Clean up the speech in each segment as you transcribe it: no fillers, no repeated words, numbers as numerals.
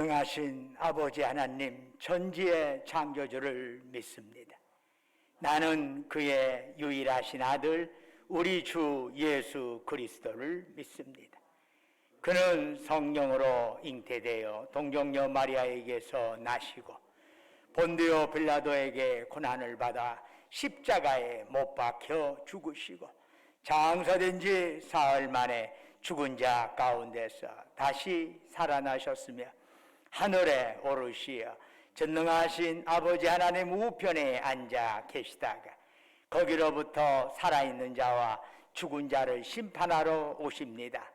능하신 아버지 하나님 천지의 창조주를 믿습니다. 나는 그의 유일하신 아들 우리 주 예수 그리스도를 믿습니다. 그는 성령으로 잉태되어 동정녀 마리아에게서 나시고 본디오 빌라도에게 고난을 받아 십자가에 못 박혀 죽으시고 장사된 지 사흘 만에 죽은 자 가운데서 다시 살아나셨으며 하늘에 오르시어 전능하신 아버지 하나님 우편에 앉아 계시다가 거기로부터 살아있는 자와 죽은 자를 심판하러 오십니다.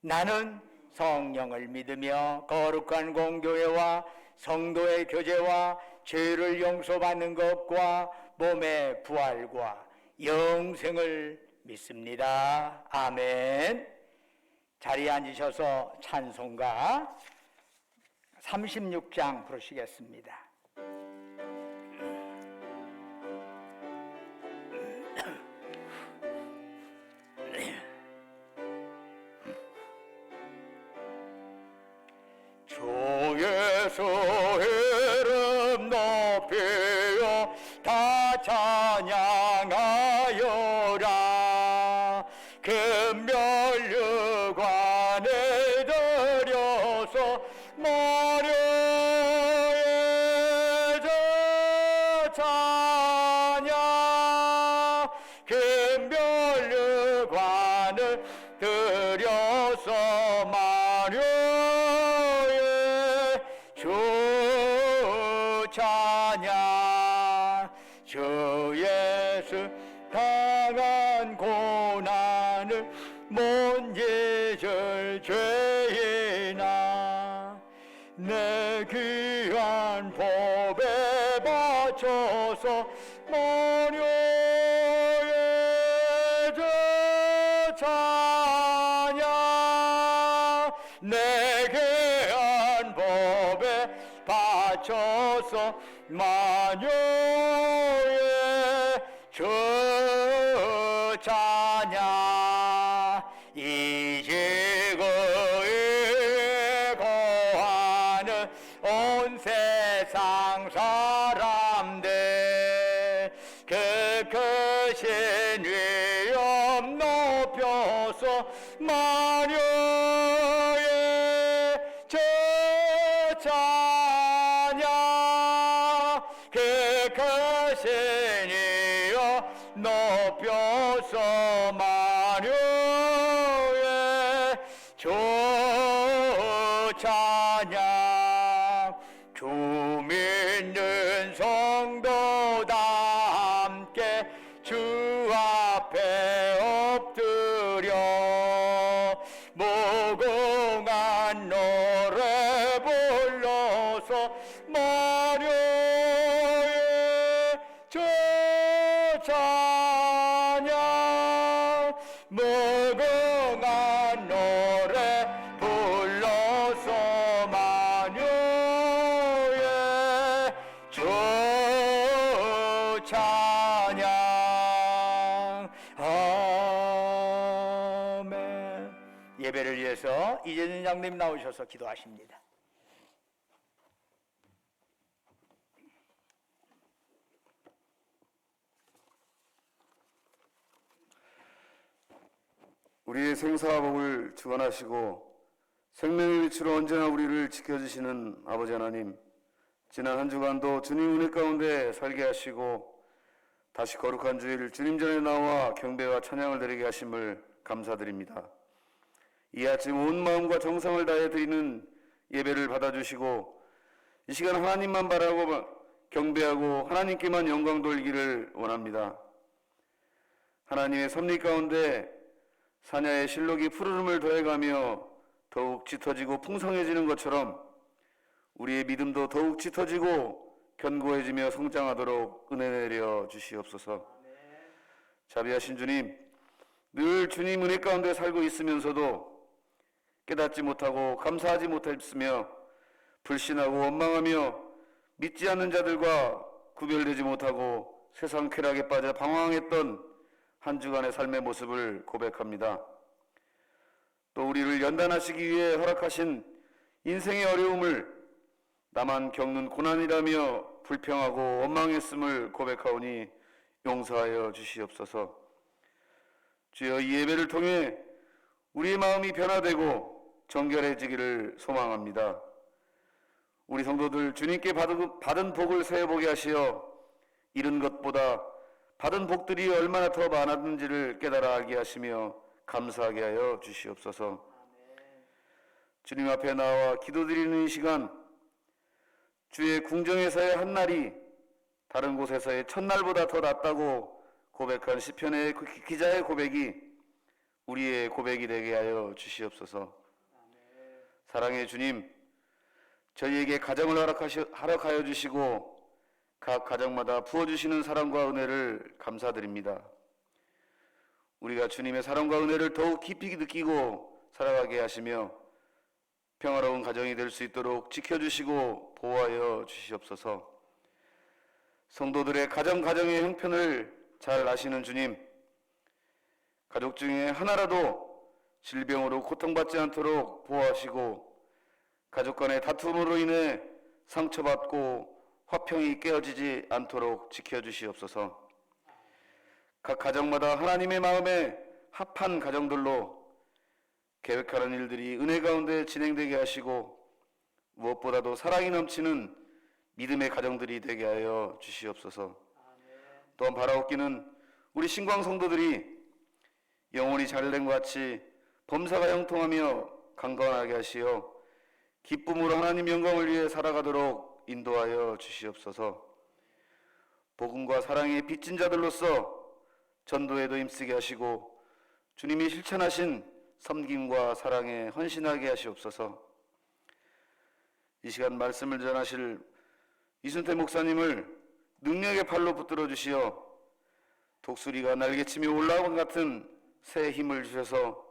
나는 성령을 믿으며 거룩한 공교회와 성도의 교제와 죄를 용서받는 것과 몸의 부활과 영생을 믿습니다. 아멘. 자리에 앉으셔서 찬송가 36장 부르시겠습니다. 주 예수 이름 높이어 다 찬양하여라. 금멸류관에 들여서 마려의 찬양. 금멸류관을 들여서 마려의 주 찬양. 주 예수 당한 고난을 못 잊을 죄인아 내 귀한 법에 바쳐서 마려의 주 찬양. 내 귀한 법에 바쳐서 마녀의 주 찬양. 이 지구에 거하는 온 세상 사람들 그 크신 위엄 높여서 마녀의 주 찬양. 그 크신 이여 높여서 마려의 주 찬양. 주 믿는 성도 다 함께 주 앞에 엎드려 무궁한 노래 불러서 마려의 주 찬양. 무궁한 노래 불러서 마녀의 주 찬양. 아멘. 예배를 위해서 이재준 장님 나오셔서 기도하십니다. 우리의 생사복을 주관하시고 생명의 빛으로 언제나 우리를 지켜주시는 아버지 하나님, 지난 한 주간도 주님 은혜 가운데 살게 하시고 다시 거룩한 주일 주님 전에 나와 경배와 찬양을 드리게 하심을 감사드립니다. 이 아침 온 마음과 정성을 다해 드리는 예배를 받아주시고 이 시간 하나님만 바라고 경배하고 하나님께만 영광 돌리기를 원합니다. 하나님의 섭리 가운데 사냐의 실록이 푸르름을 더해가며 더욱 짙어지고 풍성해지는 것처럼 우리의 믿음도 더욱 짙어지고 견고해지며 성장하도록 은혜 내려 주시옵소서. 자비하신 주님, 늘 주님 은혜 가운데 살고 있으면서도 깨닫지 못하고 감사하지 못했으며 불신하고 원망하며 믿지 않는 자들과 구별되지 못하고 세상 쾌락에 빠져 방황했던 한 주간의 삶의 모습을 고백합니다. 또 우리를 연단하시기 위해 허락하신 인생의 어려움을 나만 겪는 고난이라며 불평하고 원망했음을 고백하오니 용서하여 주시옵소서. 주여, 이 예배를 통해 우리의 마음이 변화되고 정결해지기를 소망합니다. 우리 성도들 주님께 받은 복을 세어보게 하시어 잃은 것보다 받은 복들이 얼마나 더 많았는지를 깨달아 알게 하시며 감사하게 하여 주시옵소서. 주님 앞에 나와 기도드리는 이 시간, 주의 궁정에서의 한 날이 다른 곳에서의 첫날보다 더 낫다고 고백한 시편의 기자의 고백이 우리의 고백이 되게 하여 주시옵소서. 사랑의 주님, 저희에게 가정을 허락하여 주시고 각 가정마다 부어주시는 사랑과 은혜를 감사드립니다. 우리가 주님의 사랑과 은혜를 더욱 깊이 느끼고 살아가게 하시며 평화로운 가정이 될 수 있도록 지켜주시고 보호하여 주시옵소서. 성도들의 가정의 형편을 잘 아시는 주님, 가족 중에 하나라도 질병으로 고통받지 않도록 보호하시고 가족 간의 다툼으로 인해 상처받고 화평이 깨어지지 않도록 지켜주시옵소서. 각 가정마다 하나님의 마음에 합한 가정들로 계획하는 일들이 은혜 가운데 진행되게 하시고 무엇보다도 사랑이 넘치는 믿음의 가정들이 되게 하여 주시옵소서. 또한 바라옵기는 우리 신광 성도들이 영혼이 잘된것 같이 범사가 형통하며 강건하게 하시어 기쁨으로 하나님 영광을 위해 살아가도록 인도하여 주시옵소서. 복음과 사랑의 빚진 자들로서 전도에도 힘쓰게 하시고 주님이 실천하신 섬김과 사랑에 헌신하게 하시옵소서. 이 시간 말씀을 전하실 이순태 목사님을 능력의 팔로 붙들어 주시어 독수리가 날개치며 올라온 같은 새 힘을 주셔서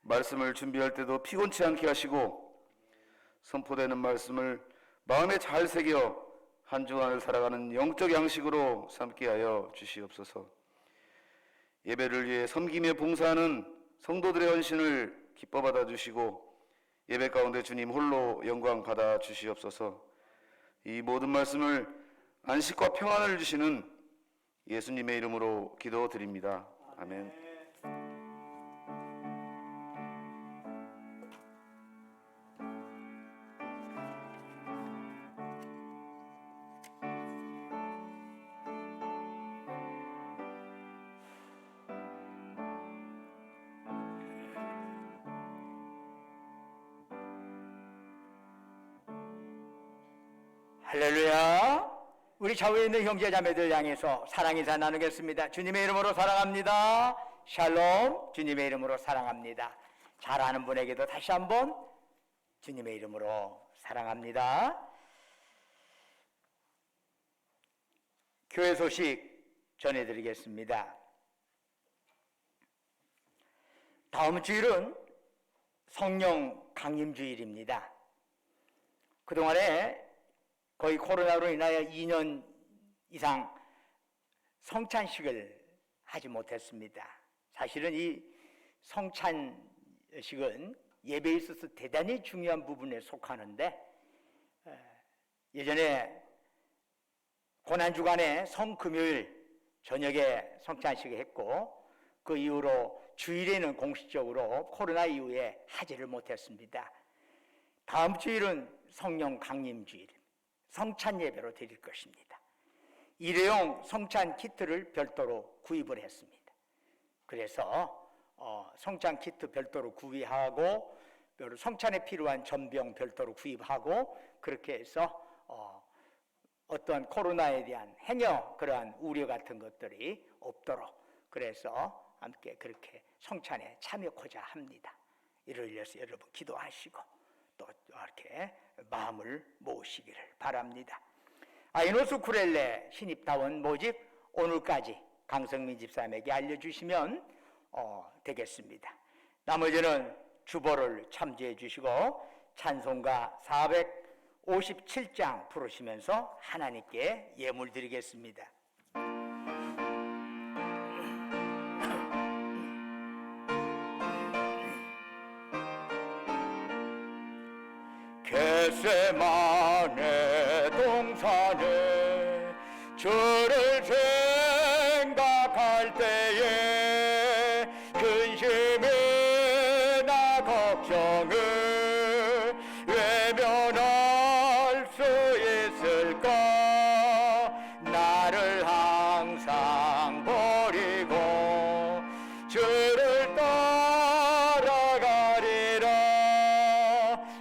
말씀을 준비할 때도 피곤치 않게 하시고 선포되는 말씀을 마음에 잘 새겨 한 주간을 살아가는 영적 양식으로 삼게 하여 주시옵소서. 예배를 위해 섬김에 봉사하는 성도들의 헌신을 기뻐 받아 주시고 예배 가운데 주님 홀로 영광 받아 주시옵소서. 이 모든 말씀을 안식과 평안을 주시는 예수님의 이름으로 기도드립니다. 아멘. 할렐루야. 우리 좌우에 있는 형제 자매들 향해서 사랑 인사 나누겠습니다. 주님의 이름으로 사랑합니다. 샬롬. 주님의 이름으로 사랑합니다. 잘하는 분에게도 다시 한번 주님의 이름으로 사랑합니다. 교회 소식 전해드리겠습니다. 다음 주일은 성령 강림주일입니다. 그동안에 거의 코로나로 인하여 2년 이상 성찬식을 하지 못했습니다. 사실은 이 성찬식은 예배에 있어서 대단히 중요한 부분에 속하는데 예전에 고난주간에 성금요일 저녁에 성찬식을 했고 그 이후로 주일에는 공식적으로 코로나 이후에 하지를 못했습니다. 다음 주일은 성령 강림주일 성찬 예배로 드릴 것입니다. 일회용 성찬 키트를 별도로 구입을 했습니다. 그래서 성찬 키트 별도로 구입하고 성찬에 필요한 전병 별도로 구입하고 그렇게 해서 어떤 코로나에 대한 행여 그러한 우려 같은 것들이 없도록 그래서 함께 그렇게 성찬에 참여하고자 합니다. 이를 위해서 여러분 기도하시고 또 이렇게 마음을 모으시기를 바랍니다. 아이노스 쿠렐레 신입다원 모집 오늘까지 강성민 집사님에게 알려주시면 되겠습니다. 나머지는 주보를 참조해 주시고 찬송가 457장 부르시면서 하나님께 예물 드리겠습니다. 게세마네 내 동산에 주를 생각할 때에 근심이나 걱정을 외면할 수 있을까? 나를 항상 버리고 주를 따라가리라.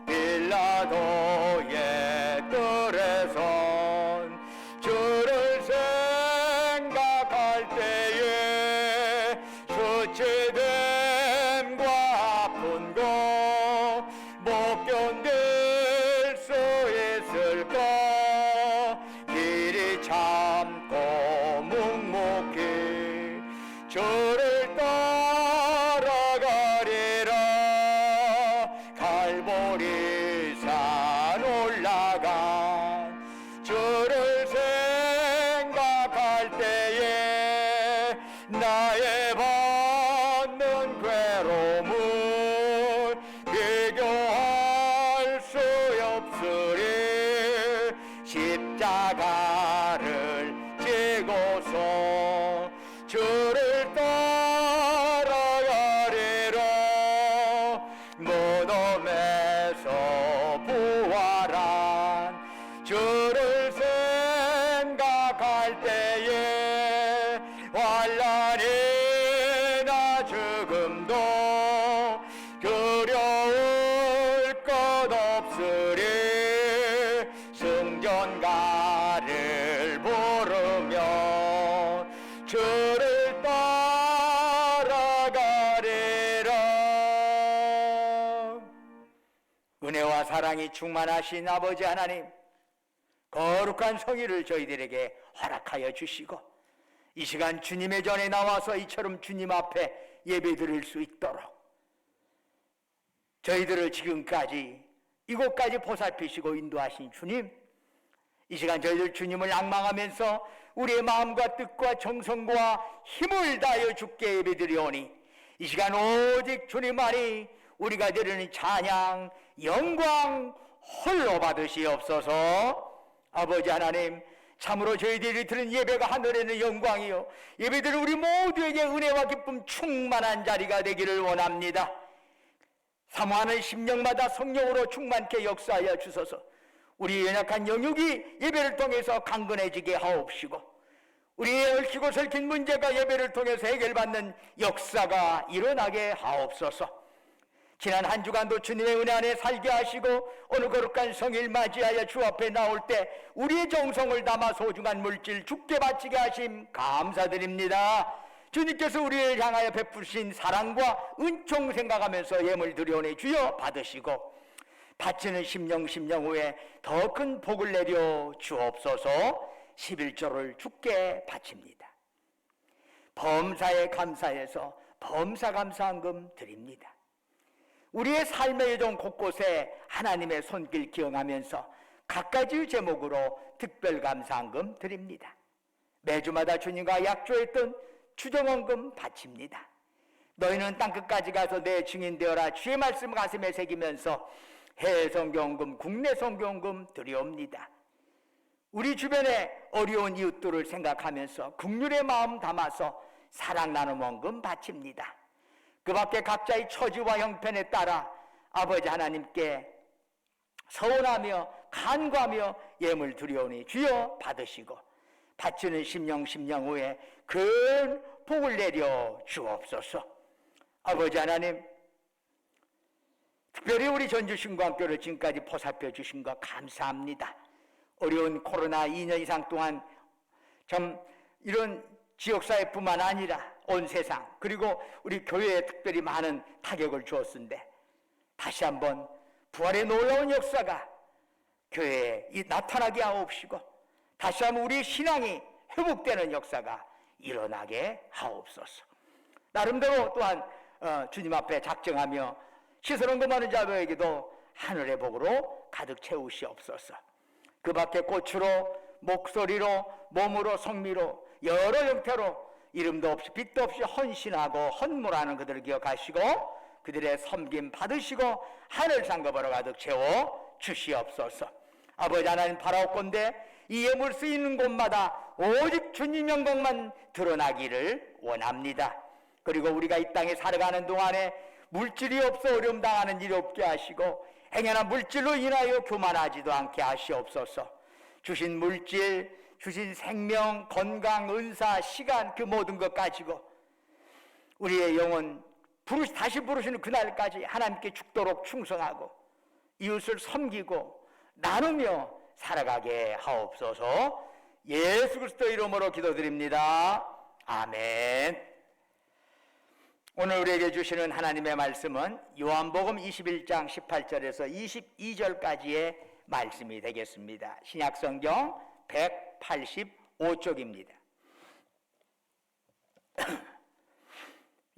빌라도의 뜰에선 주를 생각할 때에 수치됨과 아픈 것 못 견딜 수 있을까? 길이 참고 묵묵히 주를 따라가리라. 갈보리산 올라간 주를 생각할 때에 나의 받는 괴로움을 비교할 수 없으리. 십자가를 지고서 주를 따라가리라. 무덤에서 부활한 주를 생각할 때에 환난이나 죽음도 두려울 것 없으리. 승전가를 부르며 주를 따라가리라. 은혜와 사랑이 충만하신 아버지 하나님, 거룩한 성의를 저희들에게 허락하여 주시고 이 시간 주님의 전에 나와서 이처럼 주님 앞에 예배드릴 수 있도록 저희들을 지금까지 이곳까지 보살피시고 인도하신 주님, 이 시간 저희들 주님을 앙망하면서 우리의 마음과 뜻과 정성과 힘을 다하여 주께 예배드리오니 이 시간 오직 주님만이 우리가 드리는 찬양, 영광 홀로 받으시옵소서. 아버지 하나님, 참으로 저희들이 드린 예배가 하늘에는 영광이요 예배들은 우리 모두에게 은혜와 기쁨 충만한 자리가 되기를 원합니다. 사모하는 심령마다 성령으로 충만케 역사하여 주소서. 우리 연약한 영육이 예배를 통해서 강건해지게 하옵시고 우리의 얽히고 설킨 문제가 예배를 통해서 해결받는 역사가 일어나게 하옵소서. 지난 한 주간도 주님의 은혜 안에 살게 하시고 오늘 거룩한 성일 맞이하여 주 앞에 나올 때 우리의 정성을 담아 소중한 물질 주께 바치게 하심 감사드립니다. 주님께서 우리를 향하여 베푸신 사랑과 은총 생각하면서 예물 드려오니 주여 받으시고 바치는 심령 후에 더 큰 복을 내려 주옵소서. 11조를 주께 바칩니다. 범사에 감사해서 범사 감사한금 드립니다. 우리의 삶의 여정 곳곳에 하나님의 손길 기억하면서 각가지 제목으로 특별 감사한금 드립니다. 매주마다 주님과 약조했던 추정헌금 바칩니다. 너희는 땅끝까지 가서 내 증인 되어라 주의 말씀 가슴에 새기면서 해외 선교헌금, 국내 선교헌금 드리옵니다. 우리 주변에 어려운 이웃들을 생각하면서 긍휼의 마음 담아서 사랑 나눔 헌금 바칩니다. 그 밖에 각자의 처지와 형편에 따라 아버지 하나님께 서운하며 간구하며 예물 드리오니 주여 받으시고 바치는 심령 후에 큰 복을 내려 주옵소서. 아버지 하나님, 특별히 우리 전주신광교를 지금까지 보살펴 주신 것 감사합니다. 어려운 코로나 2년 이상 동안 좀 이런 지역사회뿐만 아니라 온 세상 그리고 우리 교회에 특별히 많은 타격을 주었는데 다시 한번 부활의 놀라운 역사가 교회에 나타나게 하옵시고 다시 한번 우리의 신앙이 회복되는 역사가 일어나게 하옵소서. 나름대로 또한 주님 앞에 작정하며 시선은 그만한 자들에게도 하늘의 복으로 가득 채우시옵소서. 그 밖에 꽃으로 목소리로 몸으로 성미로 여러 형태로 이름도 없이 빛도 없이 헌신하고 헌물하는 그들을 기억하시고 그들의 섬김 받으시고 하늘 상급으로 가득 채워 주시옵소서. 아버지 하나님 바라옵건대 이 예물 쓰이는 곳마다 오직 주님 영광만 드러나기를 원합니다. 그리고 우리가 이 땅에 살아가는 동안에 물질이 없어 어려움 당하는 일이 없게 하시고 행여나 물질로 인하여 교만하지도 않게 하시옵소서. 주신 물질, 주신 생명, 건강, 은사, 시간 그 모든 것 가지고 우리의 영혼 다시 부르시는 그날까지 하나님께 죽도록 충성하고 이웃을 섬기고 나누며 살아가게 하옵소서. 예수 그리스도 이름으로 기도드립니다. 아멘. 오늘 우리에게 주시는 하나님의 말씀은 요한복음 21장 18절에서 22절까지의 말씀이 되겠습니다. 신약성경 185쪽입니다.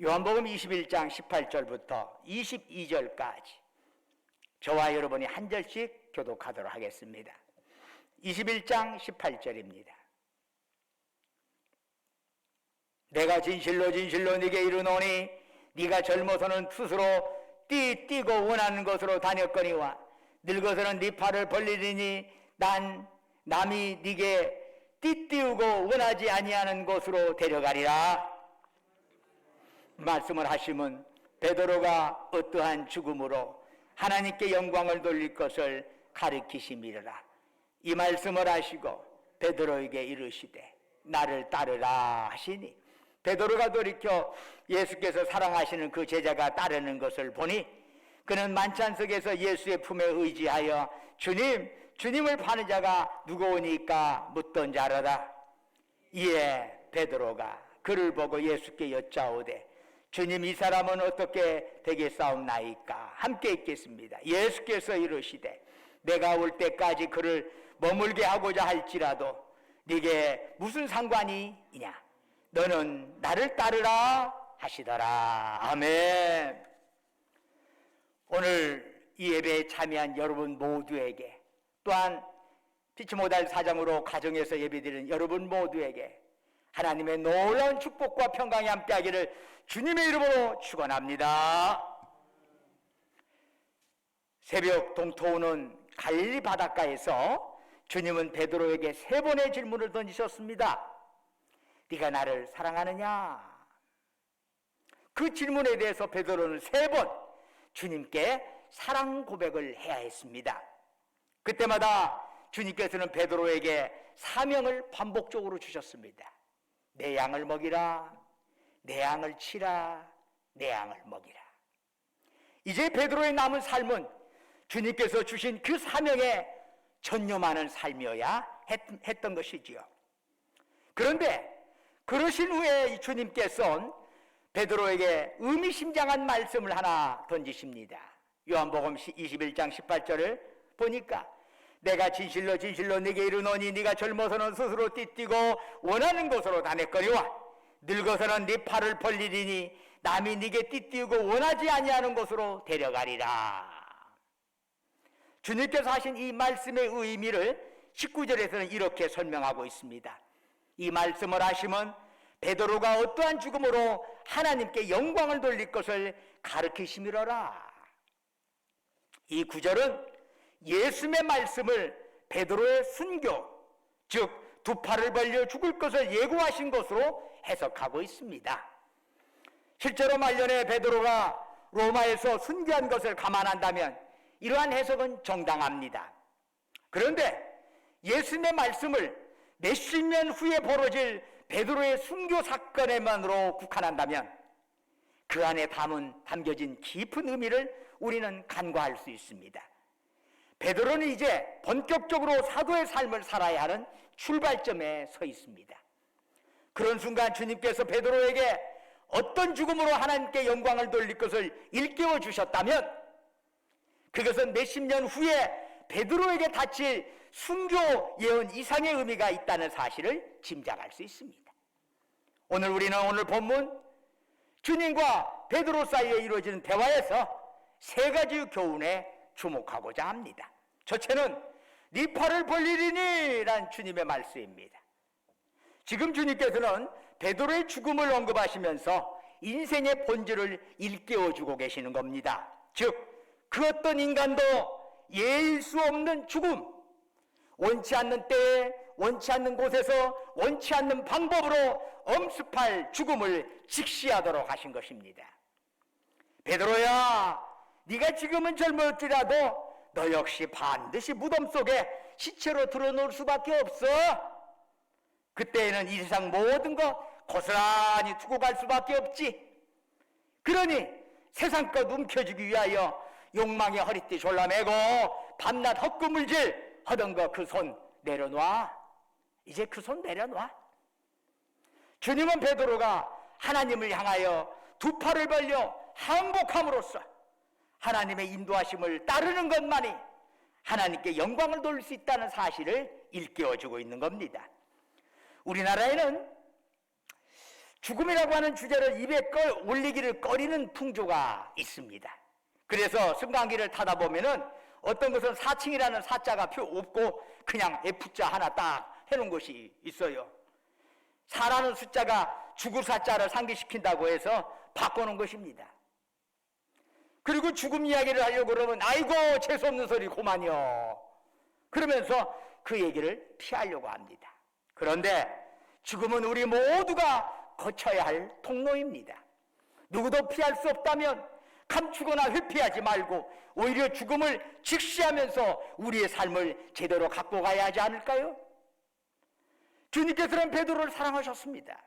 요한복음 21장 18절부터 22절까지 저와 여러분이 한 절씩 교독하도록 하겠습니다. 21장 18절입니다. 내가 진실로 진실로 네게 이르노니 네가 젊어서는 스스로 뛰고 원하는 곳으로 다녔거니와 늙어서는 네 팔을 벌리리니 남이 네게 띠띠우고 원하지 아니하는 곳으로 데려가리라. 말씀을 하시면 베드로가 어떠한 죽음으로 하나님께 영광을 돌릴 것을 가르치심이라. 이 말씀을 하시고 베드로에게 이르시되 나를 따르라 하시니 베드로가 돌이켜 예수께서 사랑하시는 그 제자가 따르는 것을 보니 그는 만찬 속에서 예수의 품에 의지하여 주님을 파는 자가 누구오니까 묻던 자로다. 이에 베드로가 그를 보고 예수께 여짜오되 주님, 이 사람은 어떻게 되겠사옵나이까? 함께 읽겠습니다. 예수께서 이르시되 내가 올 때까지 그를 머물게 하고자 할지라도 네게 무슨 상관이 있냐? 너는 나를 따르라 하시더라. 아멘. 오늘 이 예배에 참여한 여러분 모두에게, 또한 피치 못할 사정으로 가정에서 예배드리는 여러분 모두에게 하나님의 놀라운 축복과 평강이 함께하기를 주님의 이름으로 축원합니다. 새벽 동토우는 갈릴리 바닷가에서 주님은 베드로에게 3번의 질문을 던지셨습니다. 네가 나를 사랑하느냐? 그 질문에 대해서 베드로는 3번 주님께 사랑 고백을 해야 했습니다. 그때마다 주님께서는 베드로에게 사명을 반복적으로 주셨습니다. 내 양을 먹이라, 내 양을 치라, 내 양을 먹이라. 이제 베드로의 남은 삶은 주님께서 주신 그 사명에 전념하는 삶이어야 했던 것이지요. 그런데 그러신 후에 주님께서는 베드로에게 의미심장한 말씀을 하나 던지십니다. 요한복음 21장 18절을 보니까 내가 진실로 진실로 네게 이르노니 네가 젊어서는 스스로 띠뛰고 원하는 곳으로 다녔거니와 늙어서는 네 팔을 벌리리니 남이 네게 띠뛰고 원하지 아니하는 곳으로 데려가리라. 주님께서 하신 이 말씀의 의미를 19절에서는 이렇게 설명하고 있습니다. 이 말씀을 하시면 베드로가 어떠한 죽음으로 하나님께 영광을 돌릴 것을 가르치심이로라. 이 구절은 예수님의 말씀을 베드로의 순교, 즉 두 팔을 벌려 죽을 것을 예고하신 것으로 해석하고 있습니다. 실제로 말년에 베드로가 로마에서 순교한 것을 감안한다면 이러한 해석은 정당합니다. 그런데 예수님의 말씀을 몇십 년 후에 벌어질 베드로의 순교 사건에만으로 국한한다면 그 안에 담겨진 깊은 의미를 우리는 간과할 수 있습니다. 베드로는 이제 본격적으로 사도의 삶을 살아야 하는 출발점에 서 있습니다. 그런 순간 주님께서 베드로에게 어떤 죽음으로 하나님께 영광을 돌릴 것을 일깨워 주셨다면 그것은 몇십 년 후에 베드로에게 닥칠 순교 예언 이상의 의미가 있다는 사실을 짐작할 수 있습니다. 오늘 우리는 오늘 본문 주님과 베드로 사이에 이루어지는 대화에서 3가지 교훈에 주목하고자 합니다. 첫째는 네 팔을 벌리리니 라는 주님의 말씀입니다. 지금 주님께서는 베드로의 죽음을 언급하시면서 인생의 본질을 일깨워주고 계시는 겁니다. 즉 그 어떤 인간도 예일 수 없는 죽음, 원치 않는 때에 원치 않는 곳에서 원치 않는 방법으로 엄습할 죽음을 직시하도록 하신 것입니다. 베드로야, 네가 지금은 젊을지라도 너 역시 반드시 무덤 속에 시체로 드러놓을 수밖에 없어. 그때에는 이 세상 모든 것 고스란히 두고 갈 수밖에 없지. 그러니 세상 것 움켜쥐기 위하여 욕망의 허리띠 졸라매고 밤낮 헛구물질 하던 거 그 손 내려놔. 이제 그 손 내려놔. 주님은 베드로가 하나님을 향하여 두 팔을 벌려 항복함으로써 하나님의 인도하심을 따르는 것만이 하나님께 영광을 돌릴 수 있다는 사실을 일깨워주고 있는 겁니다. 우리나라에는 죽음이라고 하는 주제를 입에 올리기를 꺼리는 풍조가 있습니다. 그래서 승강기를 타다 보면은 어떤 것은 사칭이라는 사자가 없고 그냥 F자 하나 딱 해놓은 것이 있어요. 사라는 숫자가 죽을 사자를 상기시킨다고 해서 바꿔놓은 것입니다. 그리고 죽음 이야기를 하려고 그러면 아이고 재수없는 소리 고만요 그러면서 그 얘기를 피하려고 합니다. 그런데 죽음은 우리 모두가 거쳐야 할 통로입니다. 누구도 피할 수 없다면 감추거나 회피하지 말고 오히려 죽음을 직시하면서 우리의 삶을 제대로 갖고 가야 하지 않을까요? 주님께서는 베드로를 사랑하셨습니다.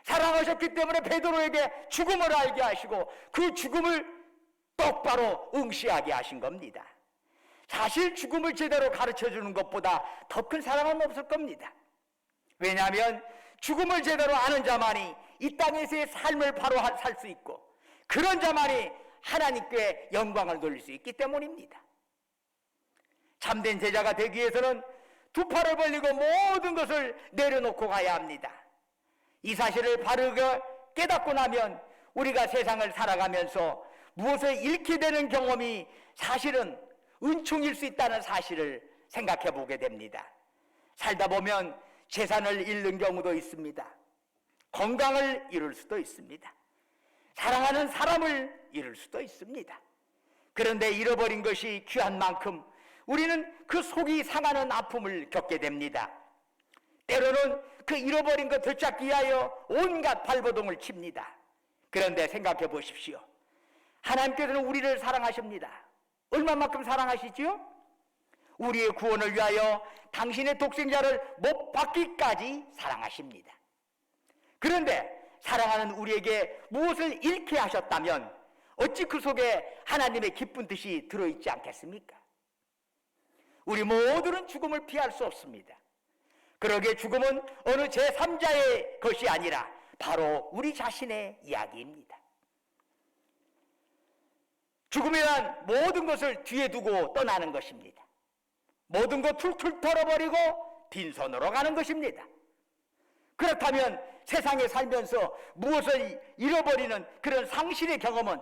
사랑하셨기 때문에 베드로에게 죽음을 알게 하시고 그 죽음을 똑바로 응시하게 하신 겁니다. 사실 죽음을 제대로 가르쳐주는 것보다 더 큰 사랑은 없을 겁니다. 왜냐하면 죽음을 제대로 아는 자만이 이 땅에서의 삶을 바로 살 수 있고 그런 자만이 하나님께 영광을 돌릴 수 있기 때문입니다. 참된 제자가 되기 위해서는 두 팔을 벌리고 모든 것을 내려놓고 가야 합니다. 이 사실을 바르게 깨닫고 나면 우리가 세상을 살아가면서 무엇을 잃게 되는 경험이 사실은 은총일 수 있다는 사실을 생각해 보게 됩니다. 살다 보면 재산을 잃는 경우도 있습니다. 건강을 잃을 수도 있습니다. 사랑하는 사람을 잃을 수도 있습니다. 그런데 잃어버린 것이 귀한 만큼 우리는 그 속이 상하는 아픔을 겪게 됩니다. 때로는 그 잃어버린 것 되찾기 위하여 온갖 발버둥을 칩니다. 그런데 생각해 보십시오. 하나님께서는 우리를 사랑하십니다. 얼마만큼 사랑하시지요? 우리의 구원을 위하여 당신의 독생자를 못 받기까지 사랑하십니다. 그런데 사랑하는 우리에게 무엇을 잃게 하셨다면 어찌 그 속에 하나님의 기쁜 뜻이 들어있지 않겠습니까? 우리 모두는 죽음을 피할 수 없습니다. 그러기에 죽음은 어느 제3자의 것이 아니라 바로 우리 자신의 이야기입니다. 죽음이란 모든 것을 뒤에 두고 떠나는 것입니다. 모든 것 툴툴 털어버리고 빈손으로 가는 것입니다. 그렇다면 세상에 살면서 무엇을 잃어버리는 그런 상실의 경험은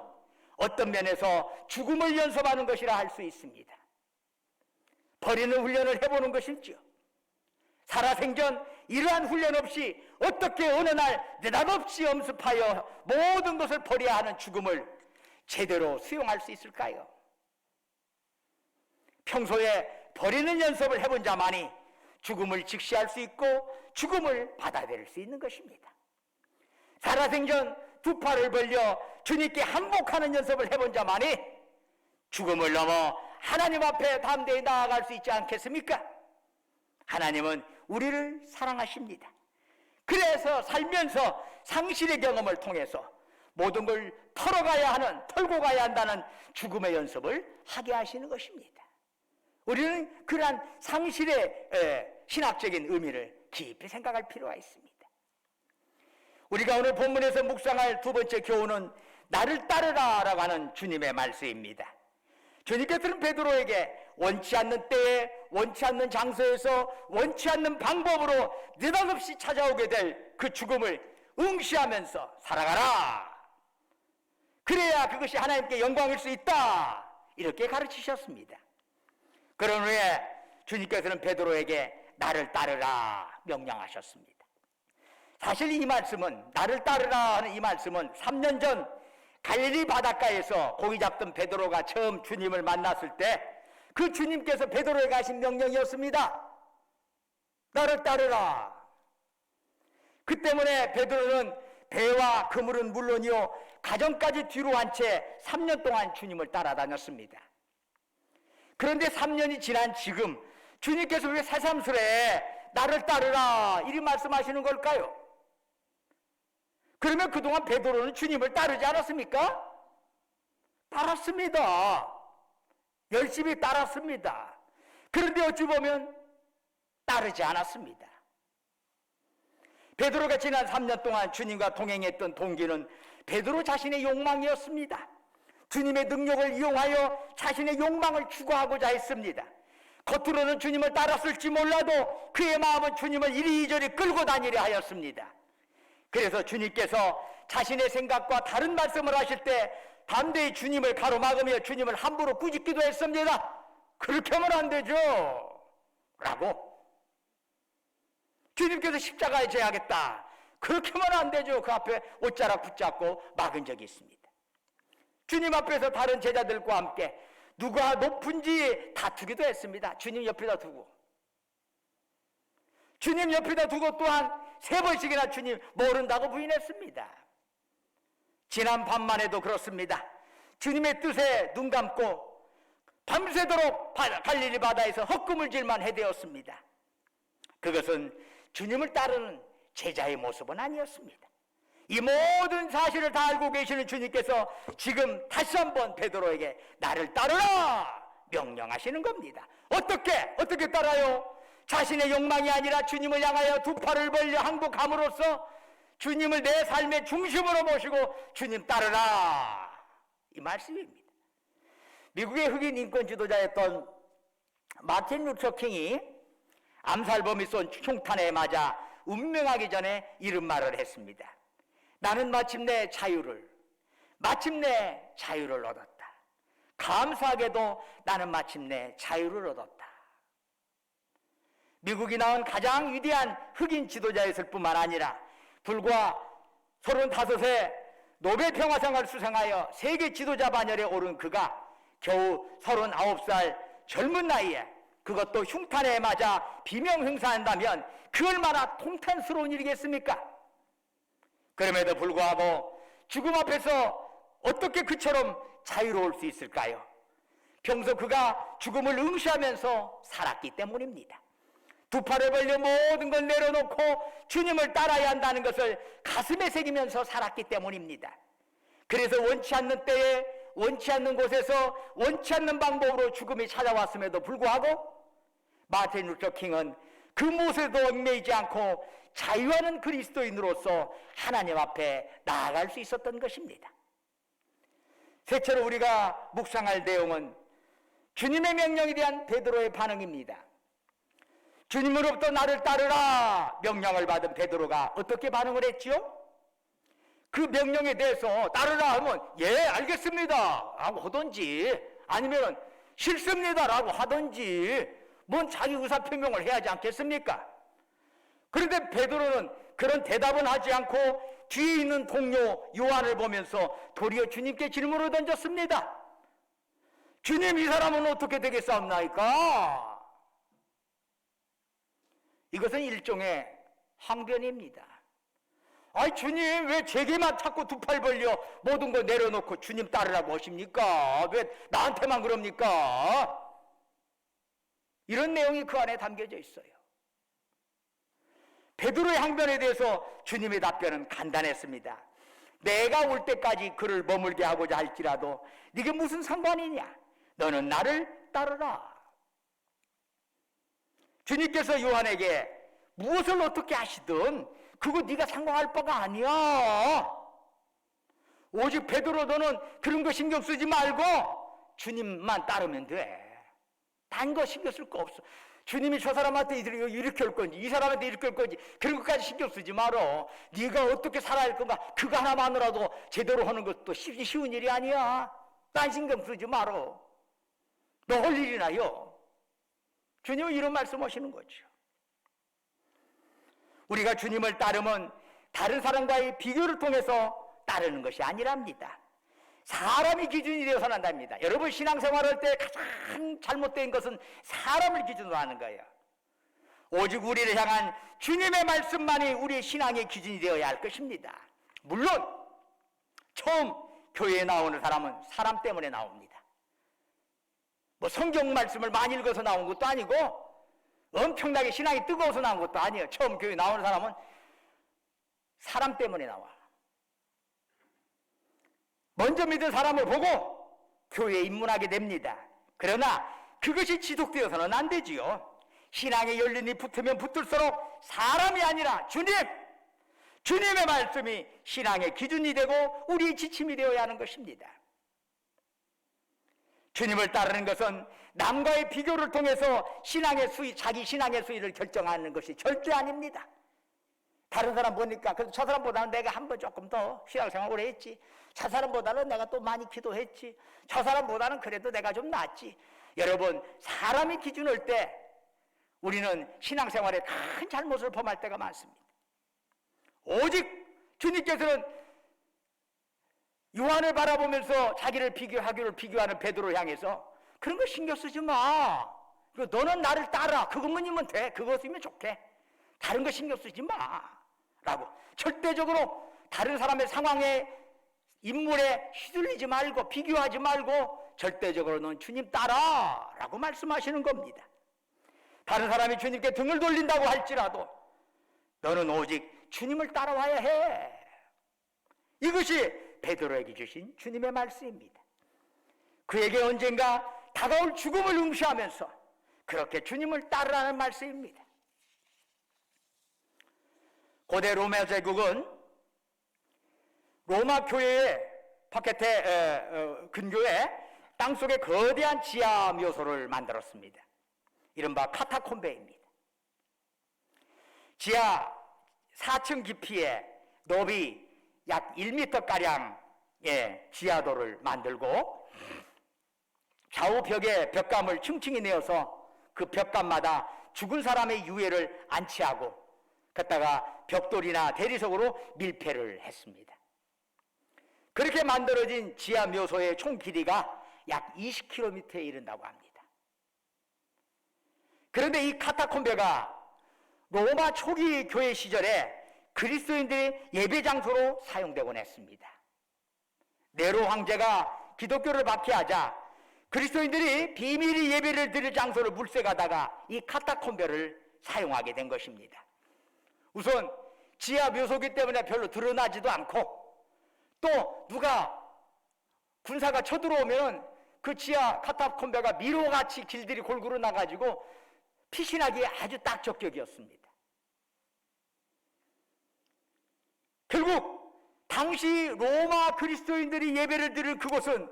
어떤 면에서 죽음을 연습하는 것이라 할 수 있습니다. 버리는 훈련을 해보는 것일지요. 살아생전 이러한 훈련 없이 어떻게 어느 날 느닷없이 엄습하여 모든 것을 버려야 하는 죽음을 제대로 수용할 수 있을까요? 평소에 버리는 연습을 해본 자만이 죽음을 직시할 수 있고 죽음을 받아들일 수 있는 것입니다. 살아생전 두 팔을 벌려 주님께 항복하는 연습을 해본 자만이 죽음을 넘어 하나님 앞에 담대히 나아갈 수 있지 않겠습니까? 하나님은 우리를 사랑하십니다. 그래서 살면서 상실의 경험을 통해서 모든 걸 털고 가야 한다는 죽음의 연습을 하게 하시는 것입니다. 우리는 그러한 상실의 신학적인 의미를 깊이 생각할 필요가 있습니다. 우리가 오늘 본문에서 묵상할 두 번째 교훈은 나를 따르라 라고 하는 주님의 말씀입니다. 주님께서는 베드로에게 원치 않는 때에 원치 않는 장소에서 원치 않는 방법으로 느닷없이 찾아오게 될 그 죽음을 응시하면서 살아가라. 그래야 그것이 하나님께 영광일 수 있다. 이렇게 가르치셨습니다. 그런 후에 주님께서는 베드로에게 나를 따르라 명령하셨습니다. 사실 이 말씀은 나를 따르라 하는 이 말씀은 3년 전 갈릴리 바닷가에서 고기 잡던 베드로가 처음 주님을 만났을 때 그 주님께서 베드로에게 하신 명령이었습니다. 나를 따르라. 그 때문에 베드로는 배와 그물은 물론이요 가정까지 뒤로 한 채 3년 동안 주님을 따라다녔습니다. 그런데 3년이 지난 지금 주님께서 왜 새삼스레 나를 따르라 이리 말씀하시는 걸까요? 그러면 그동안 베드로는 주님을 따르지 않았습니까? 따랐습니다. 열심히 따랐습니다. 그런데 어찌 보면 따르지 않았습니다. 베드로가 지난 3년 동안 주님과 동행했던 동기는 베드로 자신의 욕망이었습니다. 주님의 능력을 이용하여 자신의 욕망을 추구하고자 했습니다. 겉으로는 주님을 따랐을지 몰라도 그의 마음은 주님을 이리저리 끌고 다니려 하였습니다. 그래서 주님께서 자신의 생각과 다른 말씀을 하실 때 반대의 주님을 가로막으며 주님을 함부로 꾸짖기도 했습니다. 그렇게 하면 안 되죠 라고. 주님께서 십자가에 져야겠다 그렇게 하면 안 되죠. 그 앞에 옷자락 붙잡고 막은 적이 있습니다. 주님 앞에서 다른 제자들과 함께 누가 높은지 다투기도 했습니다. 주님 옆에다 두고. 주님 옆에다 두고 또한 3번씩이나 주님 모른다고 부인했습니다. 지난 밤만 해도 그렇습니다. 주님의 뜻에 눈 감고 밤새도록 갈릴리 바다에서 헛구물질만 해대었습니다. 그것은 주님을 따르는 제자의 모습은 아니었습니다. 이 모든 사실을 다 알고 계시는 주님께서 지금 다시 한번 베드로에게 나를 따르라 명령하시는 겁니다. 어떻게 따라요? 자신의 욕망이 아니라 주님을 향하여 두 팔을 벌려 항복함으로써 주님을 내 삶의 중심으로 모시고 주님 따르라 이 말씀입니다. 미국의 흑인 인권 지도자였던 마틴 루터 킹이 암살범이 쏜 흉탄에 맞아 운명하기 전에 이런 말을 했습니다. 나는 마침내 자유를 얻었다. 감사하게도 나는 마침내 자유를 얻었다. 미국이 낳은 가장 위대한 흑인 지도자였을 뿐만 아니라 불과 35세 노벨 평화상을 수상하여 세계 지도자 반열에 오른 그가 겨우 39살 젊은 나이에 그것도 흉탄에 맞아 비명 행사한다면 그 얼마나 통탄스러운 일이겠습니까? 그럼에도 불구하고 죽음 앞에서 어떻게 그처럼 자유로울 수 있을까요? 평소 그가 죽음을 응시하면서 살았기 때문입니다. 두 팔을 벌려 모든 걸 내려놓고 주님을 따라야 한다는 것을 가슴에 새기면서 살았기 때문입니다. 그래서 원치 않는 때에 원치 않는 곳에서 원치 않는 방법으로 죽음이 찾아왔음에도 불구하고 마틴 루터 킹은 그 무엇에도 얽매이지 않고 자유하는 그리스도인으로서 하나님 앞에 나아갈 수 있었던 것입니다. 셋째로 우리가 묵상할 내용은 주님의 명령에 대한 베드로의 반응입니다. 주님으로부터 나를 따르라 명령을 받은 베드로가 어떻게 반응을 했지요? 그 명령에 대해서 따르라 하면 예 알겠습니다 라고 하든지 아니면 싫습니다 라고 하든지 뭔 자기 의사표명을 해야 하지 않겠습니까? 그런데 베드로는 그런 대답은 하지 않고 뒤에 있는 동료 요한을 보면서 도리어 주님께 질문을 던졌습니다. 주님 이 사람은 어떻게 되겠사옵나이까? 이것은 일종의 항변입니다. 아이 주님 왜 제게만 자꾸 두 팔 벌려 모든 거 내려놓고 주님 따르라고 하십니까? 왜 나한테만 그럽니까? 이런 내용이 그 안에 담겨져 있어요. 베드로의 항변에 대해서 주님의 답변은 간단했습니다. 내가 올 때까지 그를 머물게 하고자 할지라도 네게 무슨 상관이냐? 너는 나를 따르라. 주님께서 요한에게 무엇을 어떻게 하시든 그거 네가 상관할 바가 아니야. 오직 베드로 너는 그런 거 신경 쓰지 말고 주님만 따르면 돼. 딴 거 신경 쓸 거 없어. 주님이 저 사람한테 이렇게 할 건지 이 사람한테 이렇게 할 건지 그런 것까지 신경 쓰지 말어. 네가 어떻게 살아야 할 건가 그거 하나만으로도 제대로 하는 것도 쉬운 일이 아니야. 딴 신경 쓰지 말어. 너 할 일이나요. 주님은 이런 말씀하시는 거죠. 우리가 주님을 따르면 다른 사람과의 비교를 통해서 따르는 것이 아니랍니다. 사람이 기준이 되어서는 안 됩니다. 여러분 신앙생활할 때 가장 잘못된 것은 사람을 기준으로 하는 거예요. 오직 우리를 향한 주님의 말씀만이 우리의 신앙의 기준이 되어야 할 것입니다. 물론 처음 교회에 나오는 사람은 사람 때문에 나옵니다. 뭐 성경 말씀을 많이 읽어서 나온 것도 아니고 엄청나게 신앙이 뜨거워서 나온 것도 아니에요. 처음 교회에 나오는 사람은 사람 때문에 나와. 먼저 믿은 사람을 보고 교회에 입문하게 됩니다. 그러나 그것이 지속되어서는 안 되지요. 신앙의 열린이 붙으면 붙을수록 사람이 아니라 주님의 말씀이 신앙의 기준이 되고 우리의 지침이 되어야 하는 것입니다. 주님을 따르는 것은 남과의 비교를 통해서 자기 신앙의 수위를 결정하는 것이 절대 아닙니다. 다른 사람 보니까 그래도 저 사람보다는 내가 한 번 조금 더 신앙생활 오래 했지, 저 사람보다는 내가 또 많이 기도했지, 저 사람보다는 그래도 내가 좀 낫지. 여러분, 사람이 기준을 때 우리는 신앙생활에 큰 잘못을 범할 때가 많습니다. 오직 주님께서는 요한을 바라보면서 자기를 비교하는 베드로를 향해서 그런 거 신경 쓰지 마. 너는 나를 따라. 그것만이면 돼. 그것이면 좋게. 다른 거 신경 쓰지 마. 라고 절대적으로 다른 사람의 상황에 인물에 휘둘리지 말고 비교하지 말고 절대적으로 넌 주님 따라 라고 말씀하시는 겁니다. 다른 사람이 주님께 등을 돌린다고 할지라도 너는 오직 주님을 따라와야 해. 이것이 베드로에게 주신 주님의 말씀입니다. 그에게 언젠가 다가올 죽음을 응시하면서 그렇게 주님을 따르라는 말씀입니다. 고대 로마 제국은 로마 교회의 근교에 땅속에 거대한 지하 묘소를 만들었습니다. 이른바 카타콤베입니다. 지하 4층 깊이에 높이 약 1m가량의 지하도를 만들고 좌우 벽에 벽감을 층층이 내어서 그 벽감마다 죽은 사람의 유해를 안치하고 갖다가 벽돌이나 대리석으로 밀폐를 했습니다. 그렇게 만들어진 지하 묘소의 총 길이가 약 20km에 이른다고 합니다. 그런데 이 카타콤베가 로마 초기 교회 시절에 그리스도인들의 예배 장소로 사용되곤 했습니다. 네로 황제가 기독교를 박해하자 그리스도인들이 비밀히 예배를 드릴 장소를 물색하다가 이 카타콤베를 사용하게 된 것입니다. 우선 지하 묘소기 때문에 별로 드러나지도 않고 또 누가 군사가 쳐들어오면 그 지하 카타콤베가 미로같이 길들이 골고루 나가지고 피신하기에 아주 딱 적격이었습니다. 결국 당시 로마 그리스도인들이 예배를 드릴 그곳은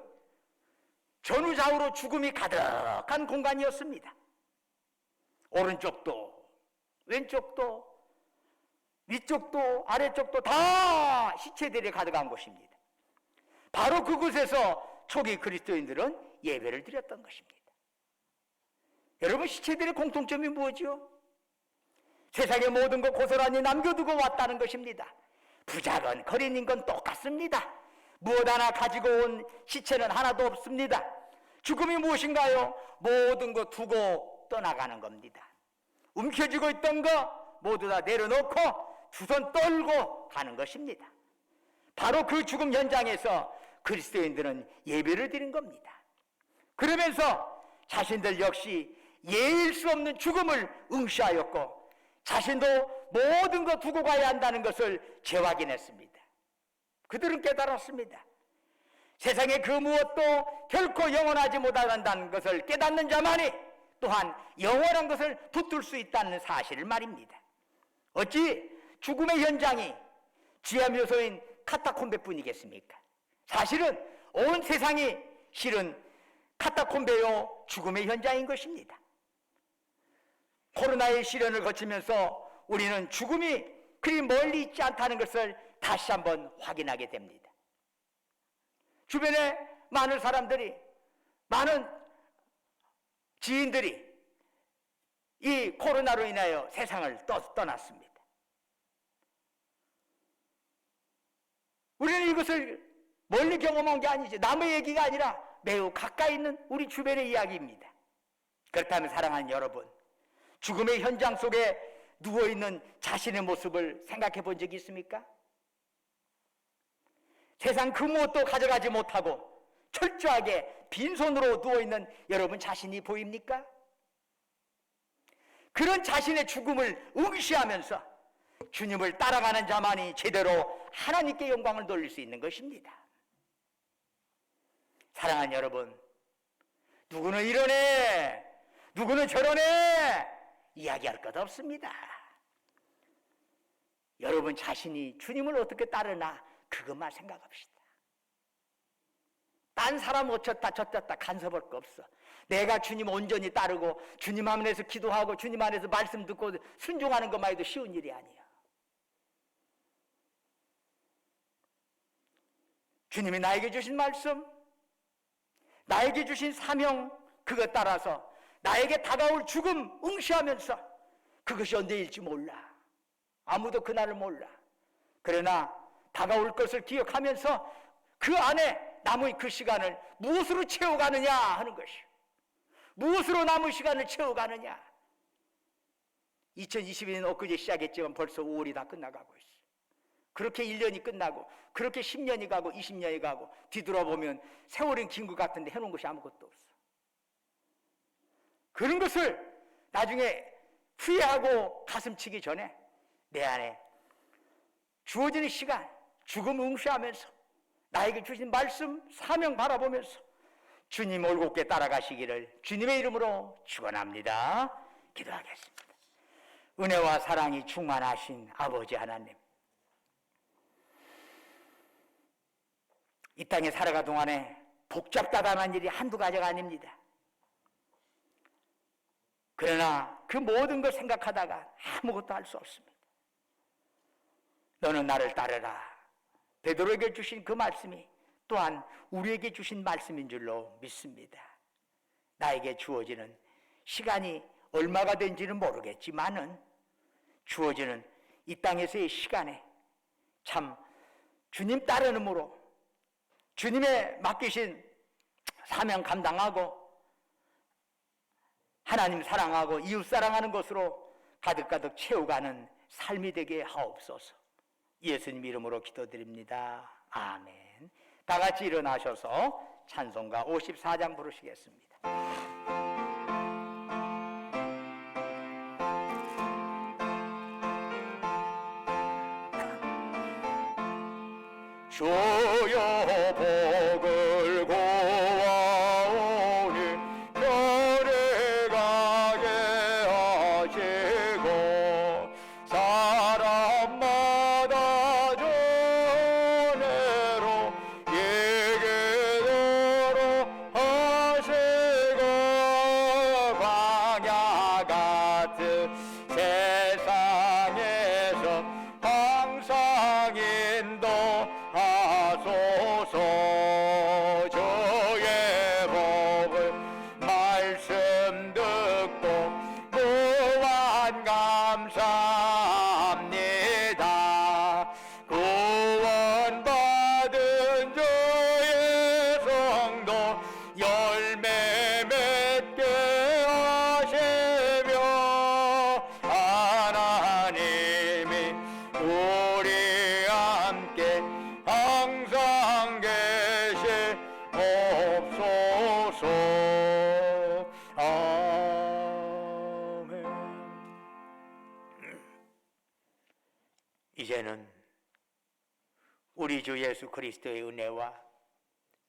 전후좌우로 죽음이 가득한 공간이었습니다. 오른쪽도 왼쪽도 위쪽도 아래쪽도 다 시체들이 가득한 곳입니다. 바로 그곳에서 초기 그리스도인들은 예배를 드렸던 것입니다. 여러분, 시체들의 공통점이 뭐죠? 세상의 모든 것 고스란히 남겨두고 왔다는 것입니다. 부자건 거린인 건 똑같습니다. 무엇 하나 가지고 온 시체는 하나도 없습니다. 죽음이 무엇인가요? 모든 거 두고 떠나가는 겁니다. 움켜쥐고 있던 거 모두 다 내려놓고 두 손 떨고 가는 것입니다. 바로 그 죽음 현장에서 그리스도인들은 예배를 드린 겁니다. 그러면서 자신들 역시 예일 수 없는 죽음을 응시하였고 자신도 모든 거 두고 가야 한다는 것을 재확인했습니다. 그들은 깨달았습니다. 세상의 그 무엇도 결코 영원하지 못한다는 것을 깨닫는 자만이 또한 영원한 것을 붙들 수 있다는 사실을 말입니다. 어찌 죽음의 현장이 지하 묘소인 카타콤베뿐이겠습니까? 사실은 온 세상이 실은 카타콤베요 죽음의 현장인 것입니다. 코로나의 시련을 거치면서 우리는 죽음이 그리 멀리 있지 않다는 것을 다시 한번 확인하게 됩니다. 주변에 많은 사람들이, 많은 지인들이 이 코로나로 인하여 세상을 떠났습니다. 우리는 이것을 멀리 경험한 게 아니죠. 남의 얘기가 아니라 매우 가까이 있는 우리 주변의 이야기입니다. 그렇다면 사랑하는 여러분, 죽음의 현장 속에 누워있는 자신의 모습을 생각해 본 적이 있습니까? 세상 그 무엇도 가져가지 못하고 철저하게 빈손으로 누워있는 여러분 자신이 보입니까? 그런 자신의 죽음을 응시하면서 주님을 따라가는 자만이 제대로 하나님께 영광을 돌릴 수 있는 것입니다. 사랑하는 여러분, 누구는 이러네, 누구는 저러네 이야기할 것 없습니다. 여러분 자신이 주님을 어떻게 따르나 그것만 생각합시다. 딴 사람 어쩌다 저쩌다 간섭할 거 없어. 내가 주님 온전히 따르고 주님 안에서 기도하고 주님 안에서 말씀 듣고 순종하는 것만 해도 쉬운 일이 아니야. 주님이 나에게 주신 말씀, 나에게 주신 사명, 그것 따라서 나에게 다가올 죽음 응시하면서 그것이 언제일지 몰라. 아무도 그날을 몰라. 그러나 다가올 것을 기억하면서 그 안에 남은 그 시간을 무엇으로 채워가느냐 하는 것이요. 무엇으로 남은 시간을 채워가느냐. 2022년 엊그제 시작했지만 벌써 5월이 다 끝나가고 있어. 그렇게 1년이 끝나고 그렇게 10년이 가고 20년이 가고 뒤돌아보면 세월은 긴 것 같은데 해놓은 것이 아무것도 없어. 그런 것을 나중에 후회하고 가슴치기 전에 내 안에 주어지는 시간, 죽음 응시하면서 나에게 주신 말씀, 사명 바라보면서 주님 올곧게 따라가시기를 주님의 이름으로 축원합니다. 기도하겠습니다. 은혜와 사랑이 충만하신 아버지 하나님, 이 땅에 살아가 동안에 복잡다단한 일이 한두 가지가 아닙니다. 그러나 그 모든 걸 생각하다가 아무것도 할 수 없습니다. 너는 나를 따르라. 베드로에게 주신 그 말씀이 또한 우리에게 주신 말씀인 줄로 믿습니다. 나에게 주어지는 시간이 얼마가 된지는 모르겠지만은 주어지는 이 땅에서의 시간에 참 주님 따르는으로 주님의 맡기신 사명 감당하고 하나님 사랑하고 이웃 사랑하는 것으로 가득가득 채워가는 삶이 되게 하옵소서. 예수님 이름으로 기도드립니다. 아멘. 다 같이 일어나셔서 찬송가 54장 부르시겠습니다. 주여 복을 구하오니 별에 가게 하시고 사람마다 전해로 예게도록 하시고 광야 같은 세상에서 항상 인도하소서. 주의 복을 말씀 듣고 무한 감사합니다. 구원받은 주의 성도 열매 맺게 하시며 하나님이 우리 함께 항상 계시옵소서. 아멘. 이제는 우리 주 예수 그리스도의 은혜와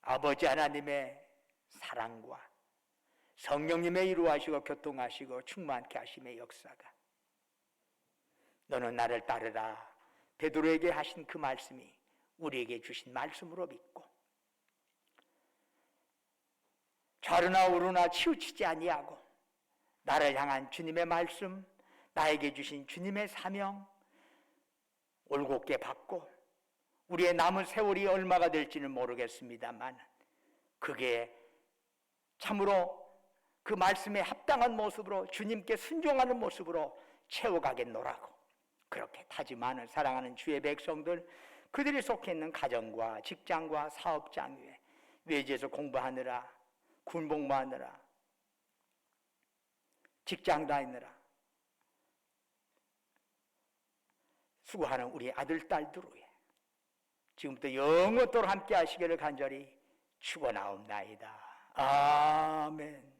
아버지 하나님의 사랑과 성령님의 이루하시고 교통하시고 충만케 하심의 역사가 너는 나를 따르라 베드로에게 하신 그 말씀이 우리에게 주신 말씀으로 믿고 좌르나 우르나 치우치지 아니하고 나를 향한 주님의 말씀, 나에게 주신 주님의 사명 올곧게 받고 우리의 남은 세월이 얼마가 될지는 모르겠습니다만 그게 참으로 그 말씀에 합당한 모습으로 주님께 순종하는 모습으로 채워가겠노라고 그렇게 타지 많은 사랑하는 주의 백성들 그들이 속해 있는 가정과 직장과 사업장 위에 외지에서 공부하느라, 군복무하느라, 직장 다니느라 수고하는 우리 아들, 딸들 위해 지금부터 영원토록 함께 하시기를 간절히 축원하옵나이다. 아멘.